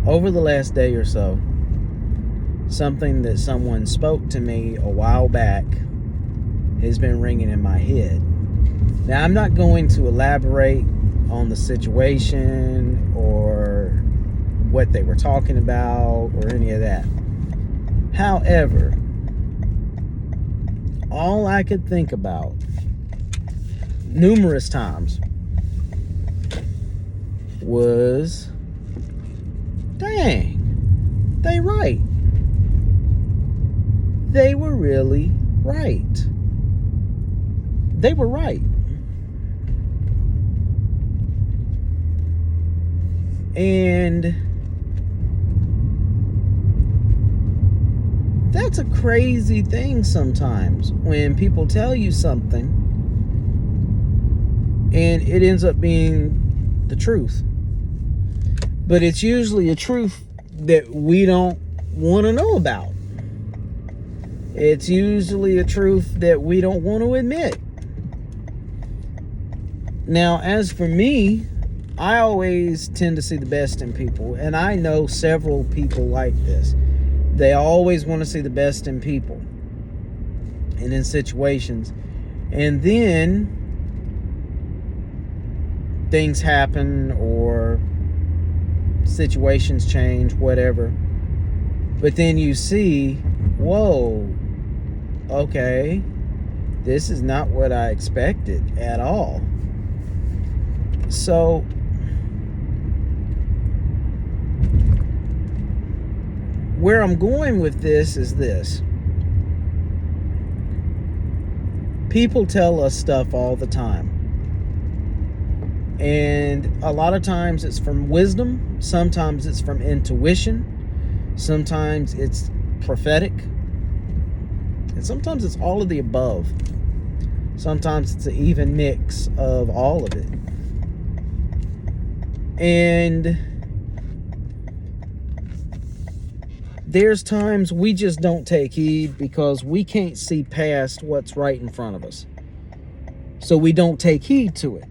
over the last day or so, something that someone spoke to me a while back has been ringing in my head. Now, I'm not going to elaborate on the situation or what they were talking about or any of that. However, all I could think about numerous times was, dang, they right. They were really right. They were right. And that's a crazy thing sometimes when people tell you something and it ends up being the truth. But it's usually a truth that we don't want to know about. It's usually a truth that we don't want to admit. Now, as for me, I always tend to see the best in people, and I know several people like this. They always want to see the best in people and in situations. And then things happen or situations change, whatever. But then you see, whoa, okay, this is not what I expected at all. So where I'm going with this is this. People tell us stuff all the time. And a lot of times it's from wisdom. Sometimes it's from intuition. Sometimes it's prophetic. And sometimes it's all of the above. Sometimes it's an even mix of all of it. And there's times we just don't take heed because we can't see past what's right in front of us. So we don't take heed to it.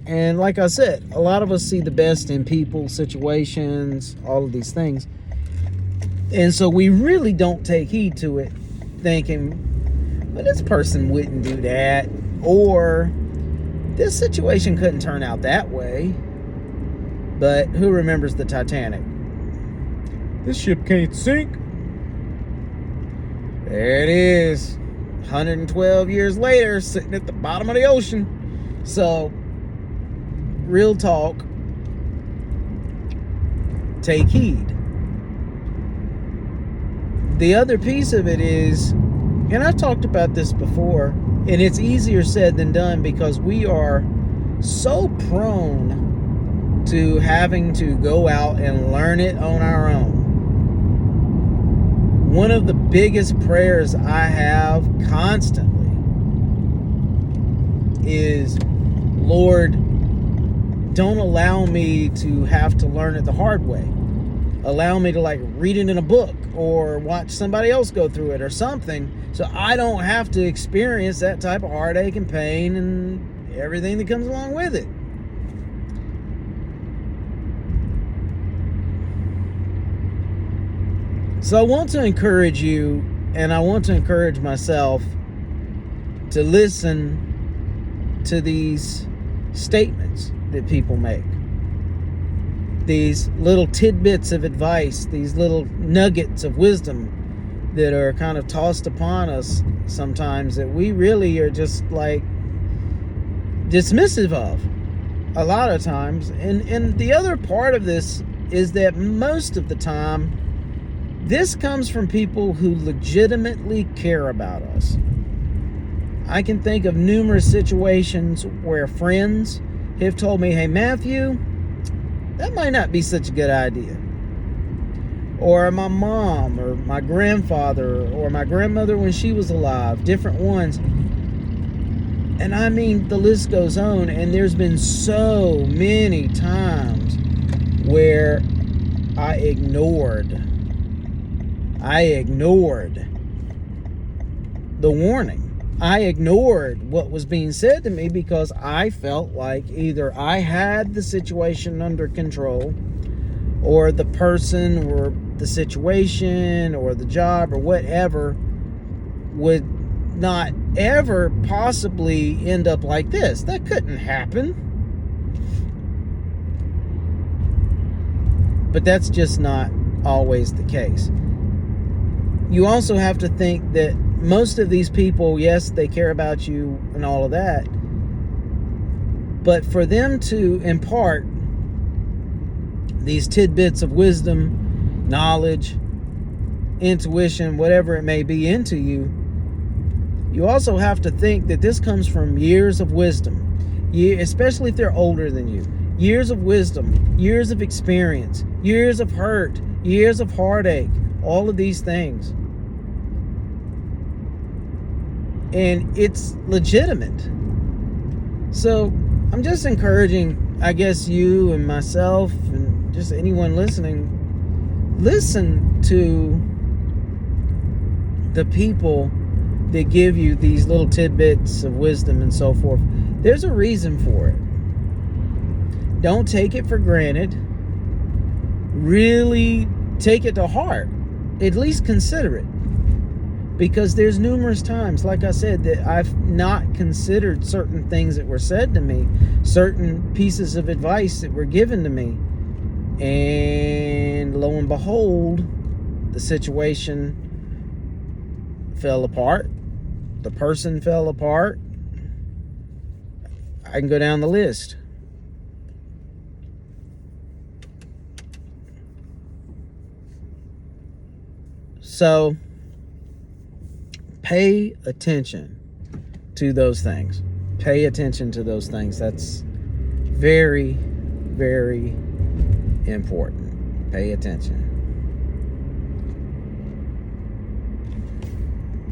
And like I said, a lot of us see the best in people, situations, all of these things. And so we really don't take heed to it, thinking, well, this person wouldn't do that. Or this situation couldn't turn out that way. But who remembers the Titanic? This ship can't sink. There it is. 112 years later, sitting at the bottom of the ocean. So, real talk, take heed. The other piece of it is, and I've talked about this before, and it's easier said than done because we are so prone to having to go out and learn it on our own. One of the biggest prayers I have constantly is, Lord, don't allow me to have to learn it the hard way. Allow me to read it in a book or watch somebody else go through it or something, so I don't have to experience that type of heartache and pain and everything that comes along with it. So I want to encourage you, and I want to encourage myself to listen to these statements that people make. These little tidbits of advice, these little nuggets of wisdom that are kind of tossed upon us sometimes that we really are just dismissive of a lot of times. And the other part of this is that most of the time, this comes from people who legitimately care about us. I can think of numerous situations where friends have told me, hey, Matthew, that might not be such a good idea. Or my mom or my grandfather or my grandmother when she was alive, different ones. And I mean, the list goes on, and there's been so many times where I ignored the warning. I ignored what was being said to me because I felt like either I had the situation under control or the person or the situation or the job or whatever would not ever possibly end up like this. That couldn't happen. But that's just not always the case. You also have to think that most of these people, yes, they care about you and all of that, but for them to impart these tidbits of wisdom, knowledge, intuition, whatever it may be into you, you also have to think that this comes from years of wisdom, especially if they're older than you. Years of wisdom, years of experience, years of hurt, years of heartache, all of these things. And it's legitimate. So I'm just encouraging, I guess, you and myself and just anyone listening, listen to the people that give you these little tidbits of wisdom and so forth. There's a reason for it. Don't take it for granted. Really take it to heart. At least consider it. Because there's numerous times, like I said, that I've not considered certain things that were said to me, certain pieces of advice that were given to me. And lo and behold, the situation fell apart. The person fell apart. I can go down the list. So, pay attention to those things. Pay attention to those things. That's very, very important. Pay attention.